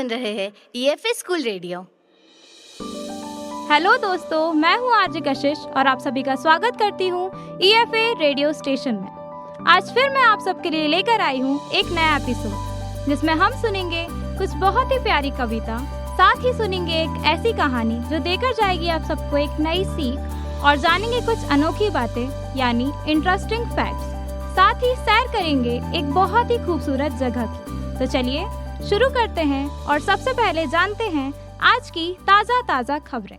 सुन रहे हैं ईएफए school radio. Hello दोस्तों, मैं हूँ आरजे कशिश और आप सभी का स्वागत करती हूँ ईएफए रेडियो स्टेशन में। आज फिर मैं आप सबके लिए लेकर आई हूँ एक नया एपिसोड जिसमें हम सुनेंगे कुछ बहुत ही प्यारी कविता, साथ ही सुनेंगे एक ऐसी कहानी जो देकर जाएगी आप सबको एक नई सीख और जानेंगे कुछ अनोखी बातें यानी इंटरेस्टिंग फैक्ट्स। साथ ही सैर करेंगे एक बहुत ही खूबसूरत जगह की। तो चलिए शुरू करते हैं और सबसे पहले जानते हैं आज की ताज़ा खबरें।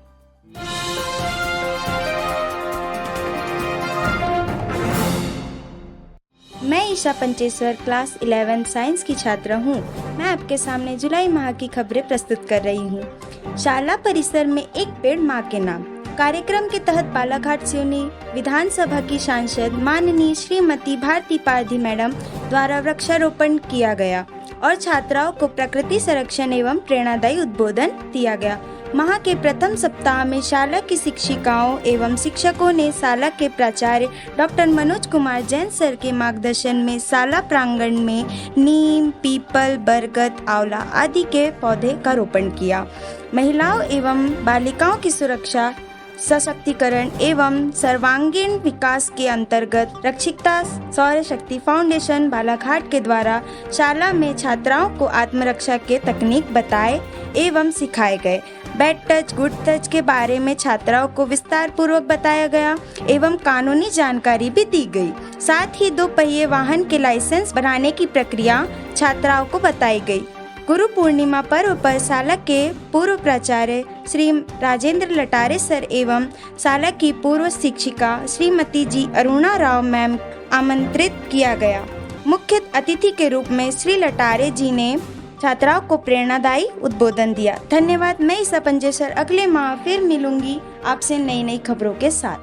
मैं ईशा पंचेश्वर क्लास 11 साइंस की छात्रा हूँ। मैं आपके सामने जुलाई माह की खबरें प्रस्तुत कर रही हूँ। शाला परिसर में एक पेड़ माँ के नाम कार्यक्रम के तहत बालाघाट सिवनी विधानसभा की सांसद माननीय श्रीमती भारती पारधी मैडम द्वारा वृक्षारोपण किया गया और छात्राओं को प्रकृति संरक्षण एवं प्रेरणादायी उद्बोधन दिया गया। माह के प्रथम सप्ताह में शाला की शिक्षिकाओं एवं शिक्षकों ने शाला के प्राचार्य डॉक्टर मनोज कुमार जैन सर के मार्गदर्शन में शाला प्रांगण में नीम, पीपल, बरगद, आंवला आदि के पौधे का रोपण किया। महिलाओं एवं बालिकाओं की सुरक्षा, सशक्तिकरण एवं सर्वांगीण विकास के अंतर्गत रक्षिता सौर शक्ति फाउंडेशन बालाघाट के द्वारा शाला में छात्राओं को आत्मरक्षा के तकनीक बताए एवं सिखाए गए। बैड टच, गुड टच के बारे में छात्राओं को विस्तार पूर्वक बताया गया एवं कानूनी जानकारी भी दी गई। साथ ही 2 पहिए वाहन के लाइसेंस बनाने की प्रक्रिया छात्राओं को बताई गई। गुरु पूर्णिमा पर्व पर शाला के पूर्व प्राचार्य श्री राजेंद्र लटारे सर एवं शाला की पूर्व शिक्षिका श्रीमती जी अरुणा राव मैम आमंत्रित किया गया। मुख्य अतिथि के रूप में श्री लटारे जी ने छात्राओं को प्रेरणादायी उद्बोधन दिया। धन्यवाद। मैं ईशा पंचेश्वर अगले माह फिर मिलूंगी आपसे नई खबरों के साथ।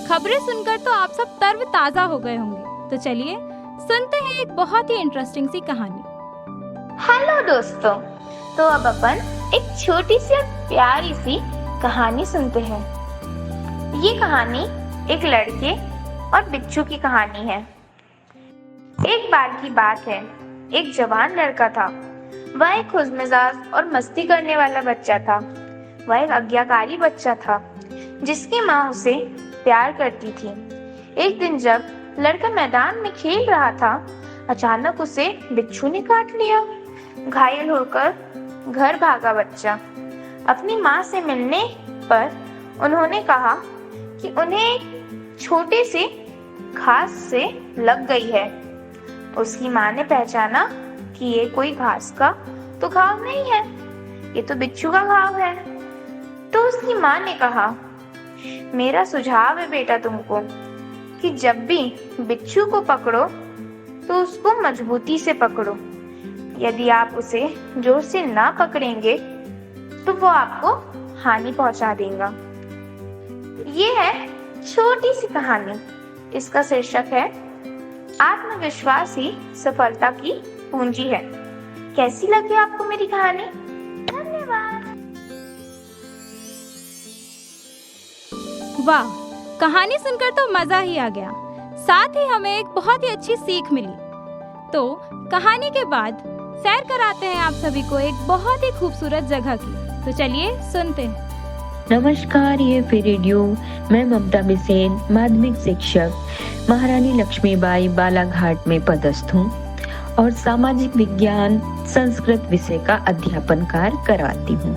खबरें सुनकर तो आप सब तरोताजा हो गए होंगे, तो चलिए सुनते हैं एक बहुत ही इंटरेस्टिंग सी कहानी। हेलो दोस्तों, तो अब अपन एक छोटी सी और प्यारी सी कहानी सुनते हैं। ये कहानी एक लड़के और बिच्छू की कहानी है। एक बार की बात है, एक जवान लड़का था। वह एक खुशमिजाज और मस्ती करने वाला बच्चा था। वह एक आज्ञाकारी बच्चा था जिसकी माँ उसे प्यार करती थी। एक दिन जब लड़का मैदान में खेल रहा था, अचानक उसे बिच्छू ने काट लिया। घायल होकर घर भागा बच्चा। अपनी माँ से मिलने पर उन्होंने कहा कि उन्हें छोटे से घास से लग गई है। उसकी माँ ने पहचाना कि ये कोई घास का तो घाव नहीं है, ये तो बिच्छू का घाव है। तो उसकी माँ ने कहा, मेरा सुझाव है बेटा तुमको कि जब भी बिच्छू को पकड़ो तो उसको मजबूती से पकड़ो। यदि आप उसे जोर से ना पकड़ेंगे तो वो आपको हानि पहुंचा देगा। ये है छोटी सी कहानी। इसका शीर्षक है आत्मविश्वास ही सफलता की पूंजी है। कैसी लगी आपको मेरी कहानी? धन्यवाद। वाह, कहानी सुनकर तो मजा ही आ गया। साथ ही हमें एक बहुत ही अच्छी सीख मिली। तो कहानी के बाद सैर कराते हैं आप सभी को एक बहुत ही खूबसूरत जगह की। तो चलिए सुनते हैं। नमस्कार, ये फिर रेडियो। मैं ममता बिसेन, माध्यमिक शिक्षक महारानी लक्ष्मीबाई बालाघाट में पदस्थ हूँ और सामाजिक विज्ञान संस्कृत विषय का अध्यापन कार्य करवाती हूँ।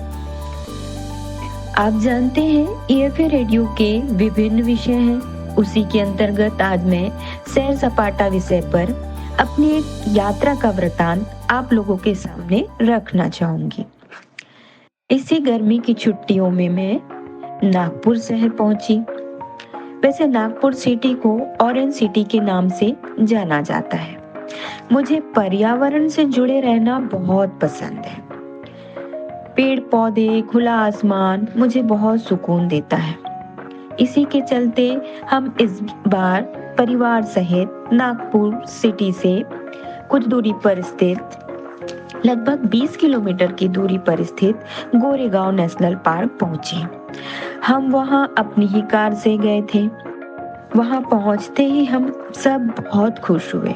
आप जानते हैं ईएफए रेडियो के विभिन्न विषय हैं। उसी के अंतर्गत आज मैं सैर सपाटा विषय पर अपनी एक यात्रा का वृतांत आप लोगों के सामने रखना चाहूंगी। इसी गर्मी की छुट्टियों में मैं नागपुर शहर पहुंची। वैसे नागपुर सिटी को ऑरेंज सिटी के नाम से जाना जाता है। मुझे पर्यावरण से जुड़े रहना बहुत पसंद है। पेड़ पौधे, खुला आसमान मुझे बहुत सुकून देता है। इसी के चलते हम इस बार परिवार सहित नागपुर सिटी से कुछ दूरी पर स्थित लगभग 20 किलोमीटर की दूरी पर स्थित गोरेगांव नेशनल पार्क पहुंचे। हम वहां अपनी ही कार से गए थे। वहां पहुंचते ही हम सब बहुत खुश हुए।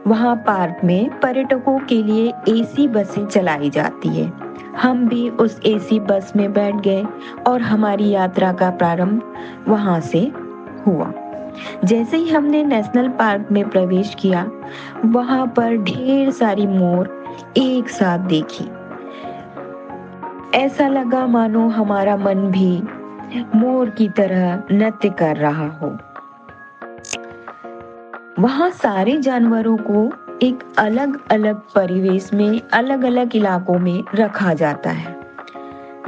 वहाँ पार्क में पर्यटकों के लिए एसी बसें चलाई जाती है। हम भी उस एसी बस में बैठ गए और हमारी यात्रा का प्रारंभ वहाँ से हुआ। जैसे ही हमने नेशनल पार्क में प्रवेश किया, वहाँ पर ढेर सारी मोर एक साथ देखी। ऐसा लगा मानो हमारा मन भी मोर की तरह नृत्य कर रहा हो। वहाँ सारे जानवरों को एक अलग अलग परिवेश में, अलग अलग इलाकों में रखा जाता है,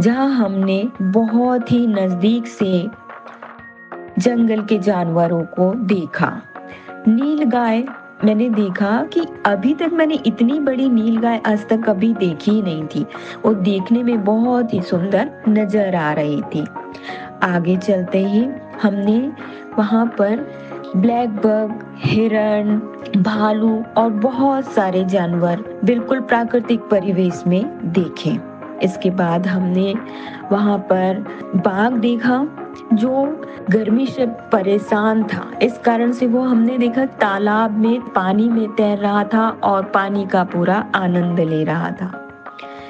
जहाँ हमने बहुत ही नजदीक से जंगल के जानवरों को देखा। नीलगाय मैंने देखा कि अभी तक मैंने इतनी बड़ी नीलगाय आज तक कभी देखी ही नहीं थी। वो देखने में बहुत ही सुंदर नजर आ रही थी। आगे चलते ही हमने वहाँ पर ब्लैक बग, हिरण, भालू और बहुत सारे जानवर बिल्कुल प्राकृतिक परिवेश में देखे। इसके बाद हमने वहाँ पर बाघ देखा जो गर्मी से परेशान था। इस कारण से वो हमने देखा तालाब में पानी में तैर रहा था और पानी का पूरा आनंद ले रहा था।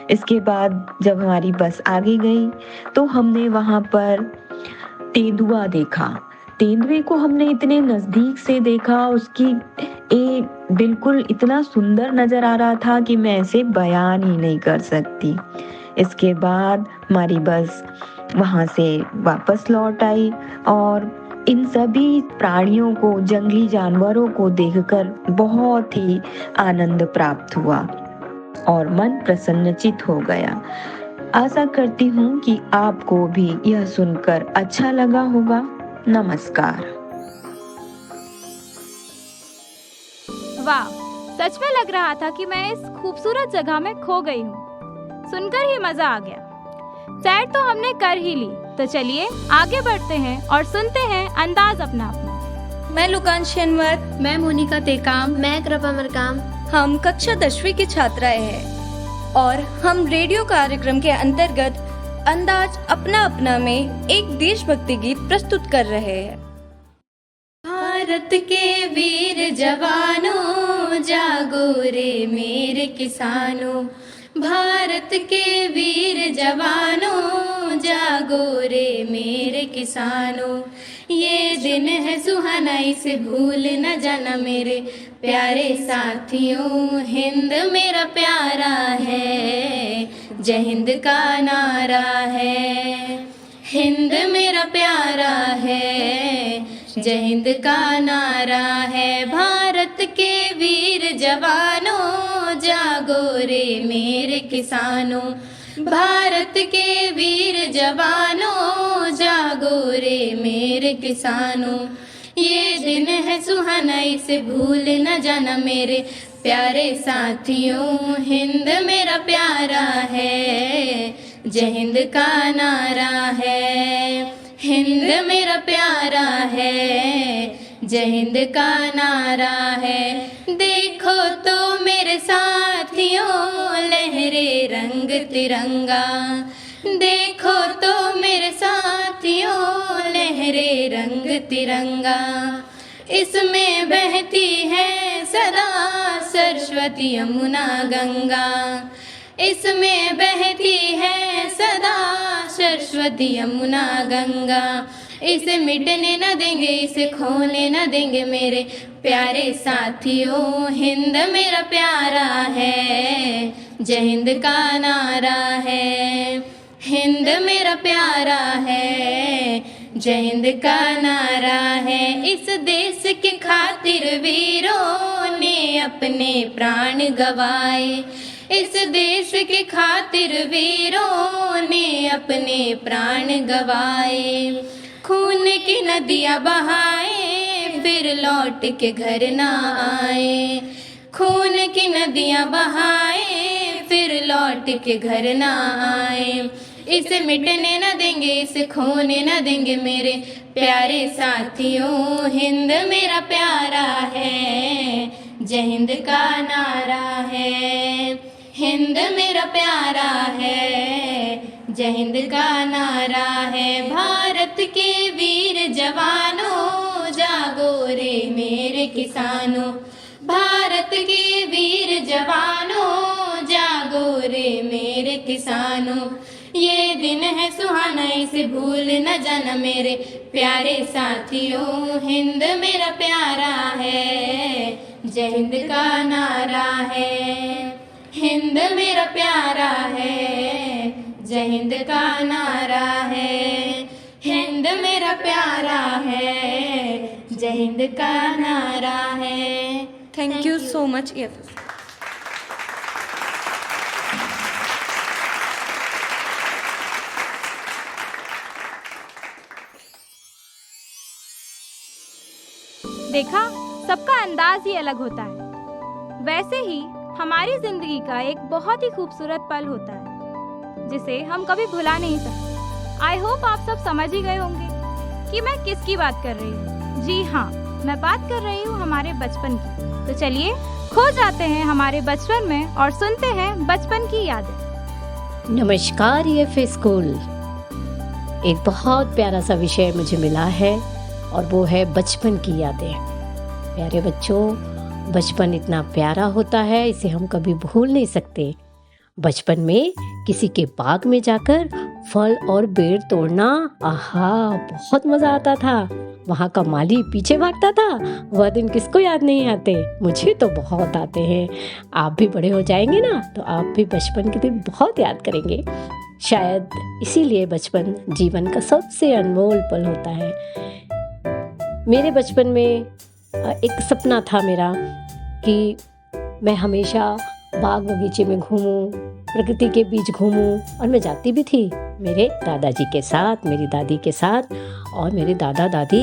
इसके बाद जब हमारी बस आगे गई तो हमने वहाँ पर तेंदुआ देखा। तेंदुए को हमने इतने नजदीक से देखा, उसकी एक बिल्कुल इतना सुंदर नजर आ रहा था कि मैं इसे बयान ही नहीं कर सकती। इसके बाद हमारी बस वहां से वापस लौट आई और इन सभी प्राणियों को, जंगली जानवरों को देखकर बहुत ही आनंद प्राप्त हुआ और मन प्रसन्नचित हो गया। आशा करती हूँ कि आपको भी यह सुनकर अच्छा लगा होगा। नमस्कार। वाह, सच में लग रहा था कि मैं इस खूबसूरत जगह में खो गई हूँ। सुनकर ही मजा आ गया। सैर तो हमने कर ही ली, तो चलिए आगे बढ़ते हैं और सुनते हैं अंदाज अपना अपना। मैं लुकांश अनवर, मैं मोनिका टेकाम, मैं कृपा मरकाम। हम कक्षा 10वीं की छात्राएं हैं और हम रेडियो कार्यक्रम के अंतर्गत अंदाज अपना अपना में एक देशभक्ति गीत प्रस्तुत कर रहे हैं। भारत के वीर जवानों जागो रे मेरे किसानों, भारत के वीर जवानों जागो रे मेरे किसानों। ये दिन है सुहाना, इसे भूल न जाना मेरे प्यारे साथियों। हिंद मेरा प्यारा है, जय हिंद का नारा है। हिंद मेरा प्यारा है, जय हिंद का नारा है। भारत के वीर जवानों जागो रे मेरे किसानों, भारत के वीर जवानों जागो रे मेरे किसानों। ये दिन है सुहाना, इसे भूल न जाना मेरे प्यारे साथियों। हिंद मेरा प्यारा है, जय हिंद का नारा है। हिंद मेरा प्यारा है, जय हिंद का नारा है। देखो तो मेरे साथियों लहरे रंग तिरंगा, देखो तो मेरे साथियों लहरे रंग तिरंगा। इसमें बहती है सदा सरस्वती यमुना गंगा, इसमें बहती है सदा सरस्वती यमुना गंगा। इसे मिटने न देंगे, इसे खोने न देंगे मेरे प्यारे साथियों। हिंद मेरा प्यारा है, जय हिंद का नारा है। हिंद मेरा प्यारा है, जय हिंद का नारा है। इस देश के खातिर वीरों ने अपने प्राण गवाए, इस देश के खातिर वीरों ने अपने प्राण गवाए। खून की नदियाँ बहाए फिर लौट के घर ना आए, खून की नदियाँ बहाए फिर लौट के घर ना आए। इसे मिटने न देंगे, इसे खोने न देंगे मेरे प्यारे साथियों। हिंद मेरा प्यारा है, जय हिंद का नारा है। हिंद मेरा प्यारा है, जय हिंद का नारा है। भारत के वीर जवानों जागो रे मेरे किसानों, भारत के वीर जवानों जागो रे मेरे किसानों। ये दिन है सुहाना इसे भूल न जाना मेरे प्यारे साथियों। हिंद मेरा प्यारा है, जय हिंद का नारा है। हिंद मेरा प्यारा है, जय हिंद का नारा है। हिंद मेरा प्यारा है, जय हिंद का नारा है। Thank you so much, EFS. देखा, सबका अंदाज ही अलग होता है। वैसे ही हमारी जिंदगी का एक बहुत ही खूबसूरत पल होता है जिसे हम कभी भुला नहीं सकते। आई होप आप सब समझ ही गए होंगे कि मैं किसकी बात कर रही हूँ। जी हाँ, मैं बात कर रही हूँ हमारे बचपन की। तो चलिए खो जाते हैं हमारे बचपन में और सुनते हैं बचपन की यादें। नमस्कार EFA स्कूल। एक बहुत प्यारा सा विषय मुझे मिला है और वो है बचपन की यादें। प्यारे बच्चों, बचपन इतना प्यारा होता है, इसे हम कभी भूल नहीं सकते। बचपन में किसी के बाग में जाकर फल और बेर तोड़ना, आहा, बहुत मज़ा आता था। वहाँ का माली पीछे भागता था, वह दिन किसको याद नहीं आते। मुझे तो बहुत आते हैं। आप भी बड़े हो जाएंगे ना तो आप भी बचपन के दिन बहुत याद करेंगे। शायद इसीलिए बचपन जीवन का सबसे अनमोल पल होता है। मेरे बचपन में एक सपना था मेरा कि मैं हमेशा बाग बगीचे में घूमूं, प्रकृति के बीच घूमूं, और मैं जाती भी थी मेरे दादाजी के साथ, मेरी दादी के साथ। और मेरे दादा दादी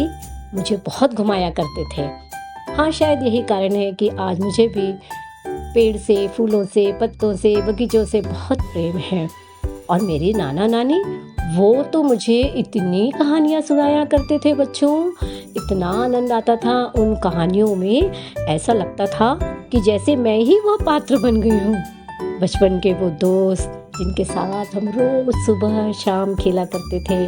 मुझे बहुत घुमाया करते थे। हाँ, शायद यही कारण है कि आज मुझे भी पेड़ से, फूलों से, पत्तों से, बगीचों से बहुत प्रेम है। और मेरे नाना नानी, वो तो मुझे इतनी कहानियाँ सुनाया करते थे बच्चों, इतना आनंद आता था उन कहानियों में। ऐसा लगता था कि जैसे मैं ही वो पात्र बन गई हूँ। बचपन के वो दोस्त जिनके साथ हम रोज सुबह शाम खेला करते थे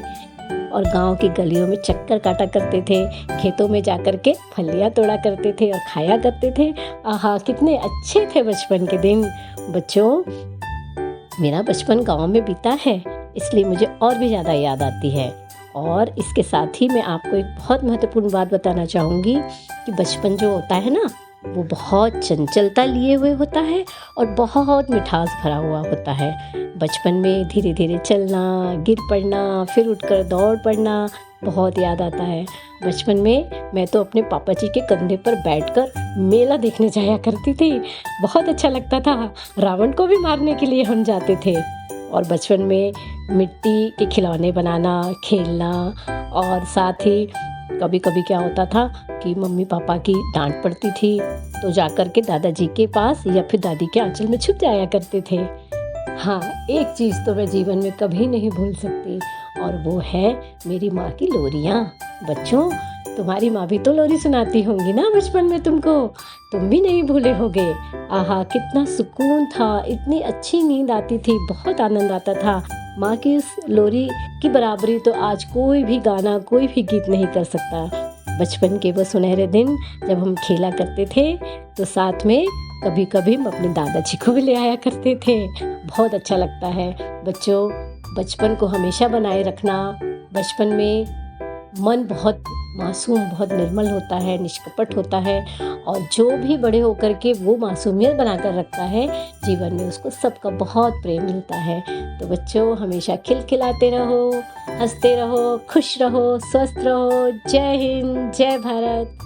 और गांव की गलियों में चक्कर काटा करते थे, खेतों में जाकर के फलियाँ तोड़ा करते थे और खाया करते थे। आहा, कितने अच्छे थे बचपन के दिन। बच्चों, मेरा बचपन गांव में बीता है, इसलिए मुझे और भी ज़्यादा याद आती है। और इसके साथ ही मैं आपको एक बहुत महत्वपूर्ण बात बताना चाहूँगी कि बचपन जो होता है ना, वो बहुत चंचलता लिए हुए होता है और बहुत मिठास भरा हुआ होता है। बचपन में धीरे धीरे चलना, गिर पड़ना, फिर उठकर दौड़ पड़ना बहुत याद आता है। बचपन में मैं तो अपने पापा जी के कंधे पर बैठकर मेला देखने जाया करती थी। बहुत अच्छा लगता था। रावण को भी मारने के लिए हम जाते थे। और बचपन में मिट्टी के खिलौने बनाना, खेलना, और साथ ही कभी कभी क्या होता था कि मम्मी पापा की डांट पड़ती थी तो जाकर के दादाजी के पास या फिर दादी के आंचल में छुप जाया करते थे। हाँ, एक चीज़ तो मैं जीवन में कभी नहीं भूल सकती और वो है मेरी माँ की लोरियाँ। बच्चों, तुम्हारी माँ भी तो लोरी सुनाती होंगी ना बचपन में तुमको, तुम भी नहीं भूले होगे। आहा, कितना सुकून था, इतनी अच्छी नींद आती थी, बहुत आनंद आता था। माँ की इस लोरी की बराबरी तो आज कोई भी गाना, कोई भी गीत नहीं कर सकता। बचपन के वो सुनहरे दिन जब हम खेला करते थे तो साथ में कभी कभी हम अपने दादाजी को भी ले आया करते थे। बहुत अच्छा लगता है। बच्चों, बचपन को हमेशा बनाए रखना। बचपन में मन बहुत मासूम, बहुत निर्मल होता है, निष्कपट होता है, और जो भी बड़े होकर के वो मासूमियत बनाकर रखता है जीवन में, उसको सबका बहुत प्रेम मिलता है। तो बच्चों, हमेशा खिलखिलाते रहो, हंसते रहो, खुश रहो, स्वस्थ रहो। जय हिंद, जय भारत।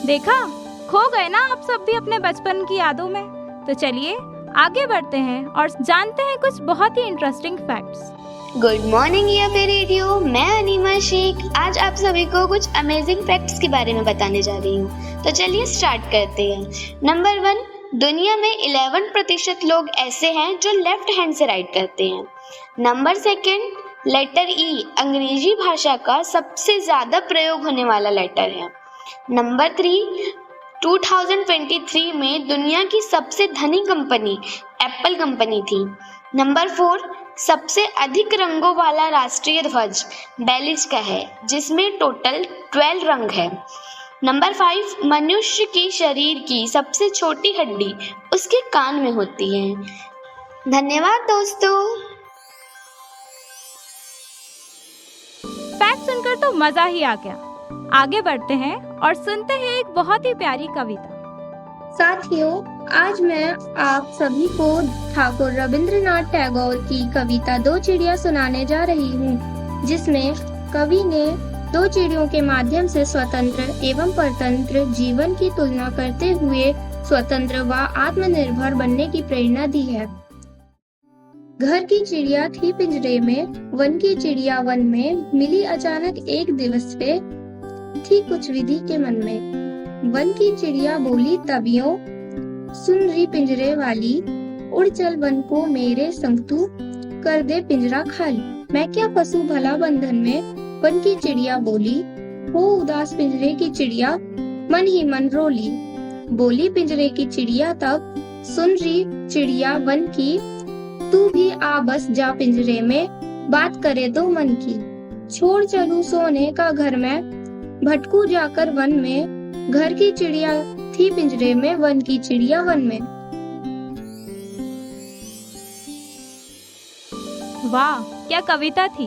देखा, खो गए ना आप सब भी अपने बचपन की यादों में। तो चलिए आगे बढ़ते हैं और जानते हैं कुछ बहुत ही interesting facts. Good morning EFA radio, मैं अनीमा शेख आज आप सभी को कुछ अमेजिंग फैक्ट्स के बारे में बताने जा रही हूँ। तो चलिए स्टार्ट करते हैं। नंबर 1, दुनिया में 11% लोग ऐसे हैं जो लेफ्ट हैंड से राइट करते हैं। नंबर 2, लेटर E अंग्रेजी भाषा का सबसे ज्यादा प्रयोग होने वाला लेटर है। नंबर 3, 2023 में दुनिया की सबसे धनी कंपनी एप्पल कंपनी थी। नंबर 4, सबसे अधिक रंगों वाला राष्ट्रीय ध्वज बेलिज का है, जिसमें टोटल 12 रंग है। नंबर 5, मनुष्य के शरीर की सबसे छोटी हड्डी उसके कान में होती है। धन्यवाद दोस्तों। फैक्ट सुनकर तो मजा ही आ गया। आगे बढ़ते हैं और सुनते हैं एक बहुत ही प्यारी कविता। साथियों, आज मैं आप सभी को ठाकुर रविंद्रनाथ टैगोर की कविता दो चिड़िया सुनाने जा रही हूँ, जिसमें कवि ने दो चिड़ियों के माध्यम से स्वतंत्र एवं परतंत्र जीवन की तुलना करते हुए स्वतंत्र व आत्मनिर्भर बनने की प्रेरणा दी है। घर की चिड़िया थी पिंजरे में, वन की चिड़िया वन में, मिली अचानक एक दिवस पे, थी कुछ विधि के मन में। वन की चिड़िया बोली तबियों, सुन रही पिंजरे वाली, उड़ चल वन को मेरे संग तू, कर दे पिंजरा खाली। मैं क्या फंसू भला बंधन में, वन की चिड़िया बोली। हो उदास पिंजरे की चिड़िया, मन ही मन रोली। बोली पिंजरे की चिड़िया तब, सुन रही चिड़िया वन की, तू भी आ बस जा पिंजरे में, बात करे दो मन की। छोड़ चलूं सोने का घर में, भटकू जाकर वन में, घर की चिड़िया थी पिंजरे में, वन की चिड़िया वन में। वाह, क्या कविता थी।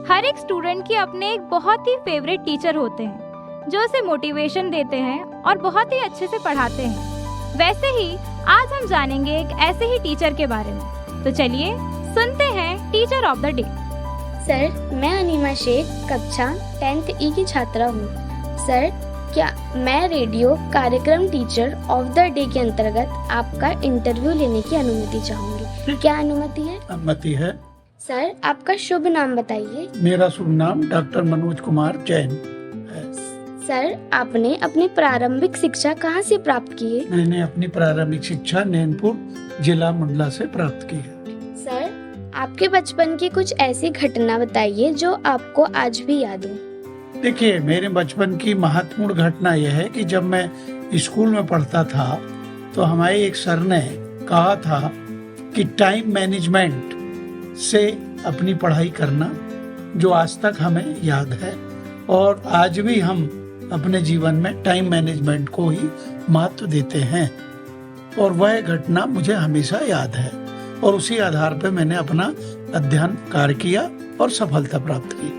हर एक स्टूडेंट की अपने एक बहुत ही फेवरेट टीचर होते हैं, जो उसे मोटिवेशन देते हैं और बहुत ही अच्छे से पढ़ाते हैं। वैसे ही आज हम जानेंगे एक ऐसे ही टीचर के बारे में। तो चलिए सुनते हैं teacher of the day. Sir, मैं अनीमा शेख कक्षा 10th E की छात्रा हूँ। सर, क्या मैं रेडियो कार्यक्रम टीचर ऑफ द डे के अंतर्गत आपका इंटरव्यू लेने की अनुमति चाहूंगी। क्या अनुमति है? अनुमति है। सर, आपका शुभ नाम बताइए। मेरा शुभ नाम डॉक्टर मनोज कुमार जैन है। सर, आपने अपनी प्रारंभिक शिक्षा कहाँ से प्राप्त की है? मैंने अपनी प्रारंभिक शिक्षा नैनपुर जिला मंडला से प्राप्त की है। सर, आपके बचपन की कुछ ऐसी घटना बताइए जो आपको आज भी याद हो। देखिए, मेरे बचपन की महत्वपूर्ण घटना यह है कि जब मैं स्कूल में पढ़ता था तो हमारे एक सर ने कहा था कि टाइम मैनेजमेंट से अपनी पढ़ाई करना, जो आज तक हमें याद है और आज भी हम अपने जीवन में टाइम मैनेजमेंट को ही महत्व देते हैं। और वह घटना मुझे हमेशा याद है और उसी आधार पर मैंने अपना अध्ययन कार्य किया और सफलता प्राप्त की।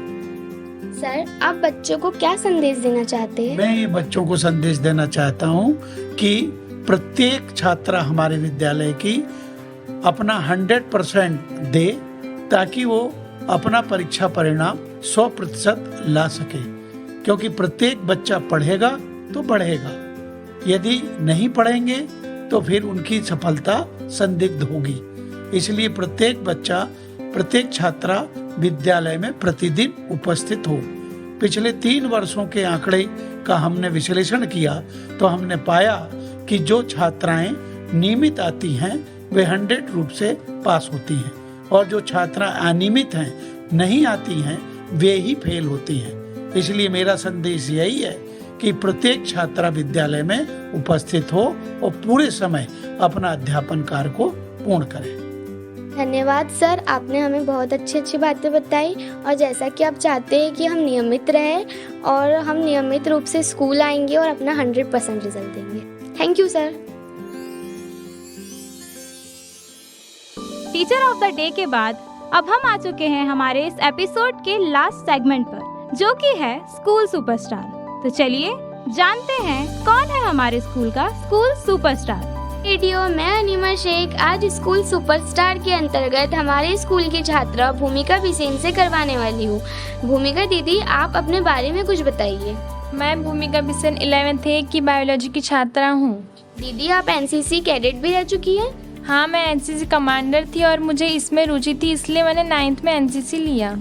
सर, आप बच्चों को क्या संदेश देना चाहते हैं? मैं ये बच्चों को संदेश देना चाहता हूँ कि प्रत्येक छात्रा हमारे विद्यालय की अपना 100% दे, ताकि वो अपना परीक्षा परिणाम 100% ला सके। क्योंकि प्रत्येक बच्चा पढ़ेगा तो बढ़ेगा, यदि नहीं पढ़ेंगे तो फिर उनकी सफलता संदिग्ध होगी। इसलिए प्रत्येक बच्चा, प्रत्येक छात्रा विद्यालय में प्रतिदिन उपस्थित हो। पिछले 3 वर्षों के आंकड़े का हमने विश्लेषण किया तो हमने पाया कि जो छात्राएं नियमित आती हैं वे 100 रूप से पास होती हैं और जो छात्राएं अनियमित हैं, नहीं आती हैं, वे ही फेल होती हैं। इसलिए मेरा संदेश यही है कि प्रत्येक छात्रा विद्यालय में उपस्थित हो और पूरे समय अपना अध्यापन कार्य को पूर्ण करे। धन्यवाद सर, आपने हमें बहुत अच्छी बातें बताई और जैसा कि आप चाहते हैं कि हम नियमित रहें और हम नियमित रूप से स्कूल आएंगे और अपना 100% रिजल्ट देंगे। Thank you sir. Teacher of the day के बाद अब हम आ चुके हैं हमारे इस एपिसोड के लास्ट सेगमेंट पर, जो कि है स्कूल सुपरस्टार। तो चलिए जानते हैं कौन है हमारे स्कूल का स्कूल सुपरस्टार। रेडियो, मैं अनीमा शेख आज स्कूल सुपरस्टार के अंतर्गत हमारे स्कूल की छात्रा भूमिका बिसेन से करवाने वाली हूँ। भूमिका दीदी, आप अपने बारे में कुछ बताइए। मैं भूमिका बिसेन 11th A की बायोलॉजी की छात्रा हूँ। दीदी, आप एनसीसी कैडेट भी रह चुकी हैं? हाँ, मैं एनसीसी कमांडर थी और मुझे इसमें रुचि थी, इसलिए मैंने 9th में एनसीसी लिया।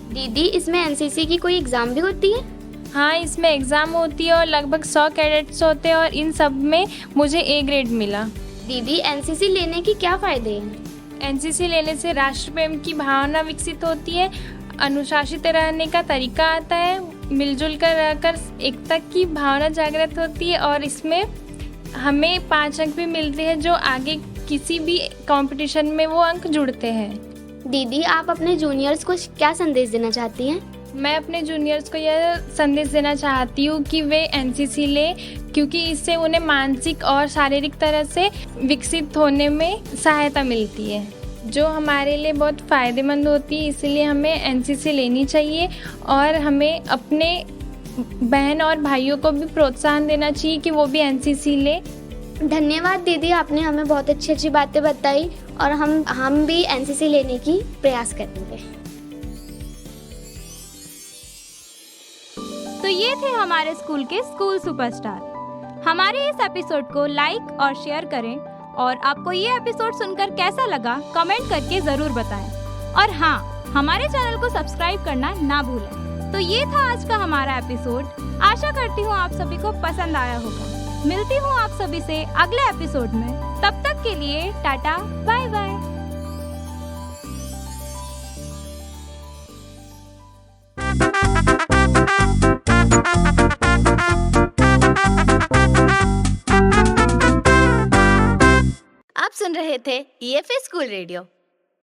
दीदी, इसमें एनसीसी की कोई एग्जाम भी होती है? हाँ, इसमें एग्ज़ाम होती है और लगभग 100 कैडेट्स होते हैं और इन सब में मुझे A ग्रेड मिला। दीदी, एनसीसी लेने के क्या फ़ायदे हैं? एनसीसी लेने से राष्ट्र प्रेम की भावना विकसित होती है, अनुशासित रहने का तरीका आता है, मिलजुल कर रहकर एकता की भावना जागृत होती है और इसमें हमें 5 अंक भी मिलते हैं, जो आगे किसी भी कंपटीशन में वो अंक जुड़ते हैं। दीदी, आप अपने जूनियर्स को क्या संदेश देना चाहती हैं? मैं अपने जूनियर्स को यह संदेश देना चाहती हूँ कि वे एनसीसी लें, क्योंकि इससे उन्हें मानसिक और शारीरिक तरह से विकसित होने में सहायता मिलती है, जो हमारे लिए बहुत फ़ायदेमंद होती है। इसलिए हमें एनसीसी लेनी चाहिए और हमें अपने बहन और भाइयों को भी प्रोत्साहन देना चाहिए कि वो भी एनसीसी ले। धन्यवाद दीदी, आपने हमें बहुत अच्छी अच्छी बातें बताई और हम भी एनसीसी लेने की प्रयास करेंगे। तो ये थे हमारे स्कूल के स्कूल सुपरस्टार। हमारे इस एपिसोड को लाइक और शेयर करें और आपको ये एपिसोड सुनकर कैसा लगा कमेंट करके ज़रूर बताएं। और हाँ, हमारे चैनल को सब्सक्राइब करना ना भूलें। तो ये था आज का हमारा एपिसोड। आशा करती हूँ आप सभी को पसंद आया होगा। मिलती हूँ आप सभी से अगले एपिसोड में। तब तक के लिए टाटा बाय बाय। आप सुन रहे थे EFA स्कूल रेडियो।